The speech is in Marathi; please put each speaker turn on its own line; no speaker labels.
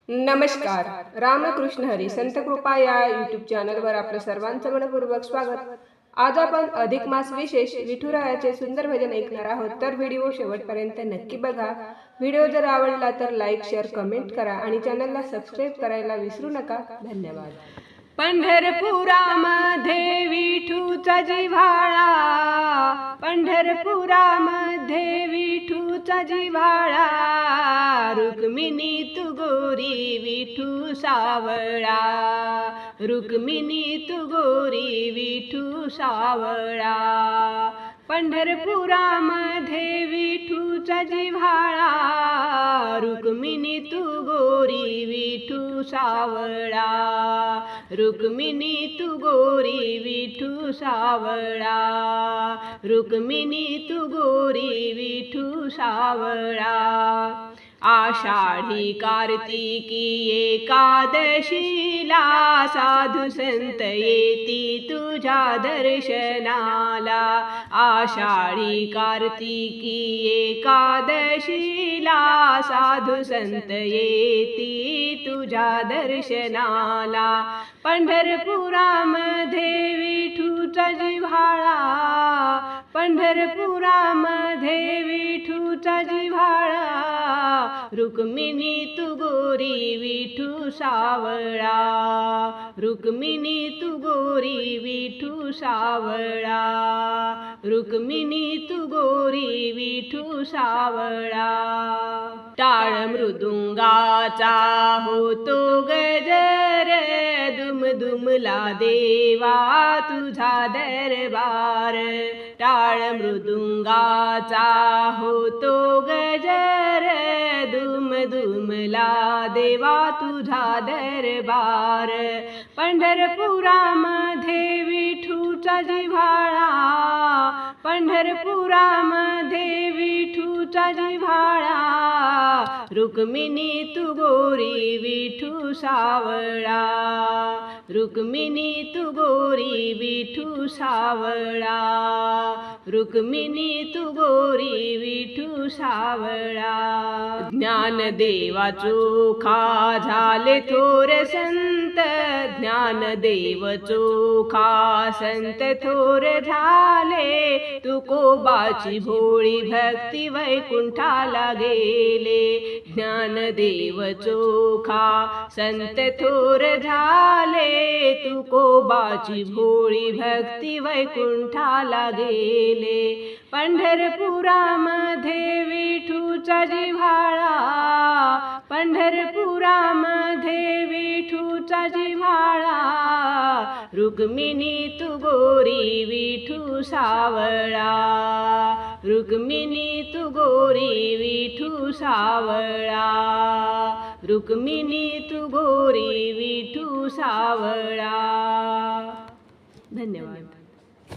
नमस्कार. रामकृष्ण हरी संत कृपा या यूट्यूब चॅनलवर आपलं सर्वांचं मनपूर्वक स्वागत. आज आपण अधिक मास विशेष विठुरायाचे सुंदर भजन ऐकणार आहोत, तर व्हिडिओ शेवटपर्यंत नक्की बघा. व्हिडिओ जर आवडला तर लाईक, शेअर, कमेंट करा आणि चॅनलला सबस्क्राईब करायला विसरू नका. धन्यवाद. पंढरपुरामध्ये विठूचा जिव्हाळा, पंढरपुरामध्ये विठूचा जिव्हाळा, रुक्मिणी तू गोरी विठू सावळा, रुक्मिणी तू गोरी विठू सावळा. पंढरपुरामध्ये विठूचा जिव्हाळा, रुक्मिणी तू गोरी विठू सावळा, रुक्मिणी तू गोरी विठू सावळा, रुक्मिणी तू गोरी विठू सावळा. आषाढी कार्तिकी एकादशीला साधू संत येती तुझ्या दर्शनाला, आषाढी कार्तिकी एकादशीला साधू संत येती तुझ्या दर्शनाला. पंढरपुरामध्ये विठूचा जिव्हाळा, पंढरपुरामध्ये विठूचा जिव्हाळा, रुक्मिणी तू गोरी विठू सावळा, रुक्मिणी तू गोरी विठू सावळा, रुक्मिणी तू गोरी विठू सावळा. टाळ मृदुंगाचा होतो गजर, दुमदुमला देवा तुझा दरबार, टाळ मृदुंगाचा होतो गजर, दुमदुमला देवा तुझा दरबार. पंढरपुरामध्ये विठूचा जिव्हाळा, पंढरपुरामध्ये विठूचा जिव्हाळा, रुक्मिणी तू गोरी विठू सावळा, रुक्मिणी तू गोरी विठू सावळा, रुक्मिणी तू गोरी विठू सावळा. ज्ञानदेवा चोखा झाले थोर संत, ज्ञानदेव चोखा संत थोर झाले, तुकोबाची भोळी भक्ती वैकुंठाला गेले. ज्ञानदेव चोखा संत थोर झाले, तुकोबाची भोळी भक्ती वैकुंठाला गेले. पंढरपुरामध्ये विठूचा जिव्हाळा, पंढरपुरामध्ये विठूचा जिव्हाळा, रुक्मिणी तू गोरी विठू सावळा, रुक्मिणी तू गोरी विठू सावळा, रुक्मिणी तू गोरी विठू सावळा. धन्यवाद.